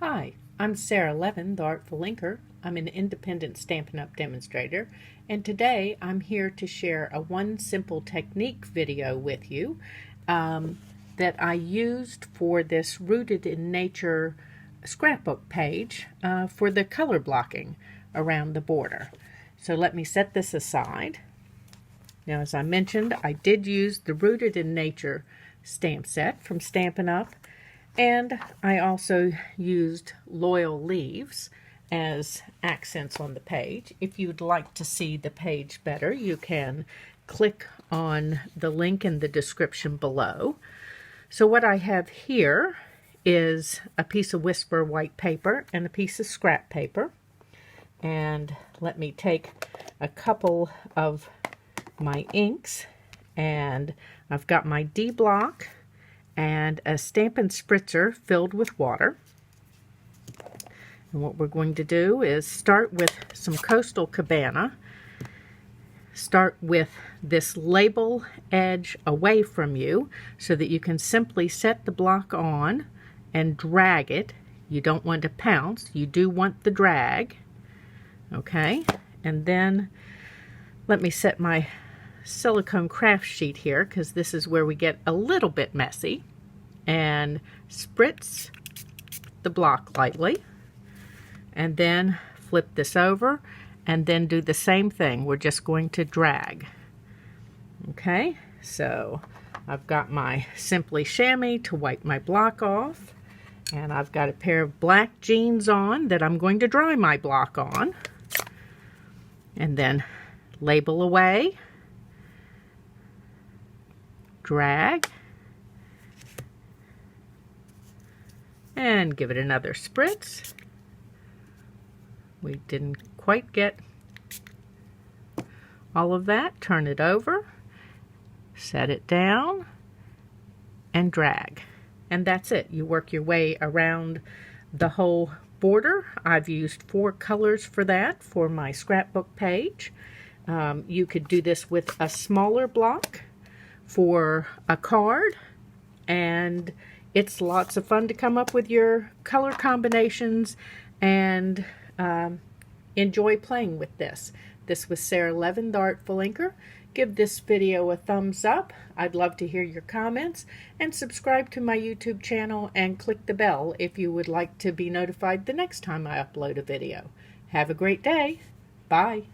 Hi, I'm Sara Levin, the Artful Inker. I'm an independent Stampin' Up! Demonstrator, and today I'm here to share a one simple technique video with you that I used for this Rooted in Nature scrapbook page for the color blocking around the border. So let me set this aside. Now, as I mentioned, I did use the Rooted in Nature stamp set from Stampin' Up! And I also used loyal leaves as accents on the page. If you'd like to see the page better, you can click on the link in the description below. So what I have here is a piece of Whisper white paper and a piece of scrap paper. And let me take a couple of my inks, and I've got my D block and a Stampin' Spritzer filled with water. And what we're going to do is start with some Coastal Cabana. Start with this label edge away from you so that you can simply set the block on and drag it. You don't want to pounce, you do want the drag. Okay, and then let me set my silicone craft sheet here, because this is where we get a little bit messy, and spritz the block lightly, and then flip this over and then do the same thing. We're just going to drag. Okay, so I've got my Simply Chamois to wipe my block off, and I've got a pair of black jeans on that I'm going to dry my block on, and then label away, drag, and give it another spritz. We didn't quite get all of that. Turn it over, set it down, and drag. And that's it. You work your way around the whole border. I've used 4 colors for that for my scrapbook page. You could do this with a smaller block for a card, and it's lots of fun to come up with your color combinations and enjoy playing with this. This was Sara Levin, the Artful Inker. Give this video a thumbs up. I'd love to hear your comments, and subscribe to my YouTube channel and click the bell if you would like to be notified the next time I upload a video. Have a great day. Bye.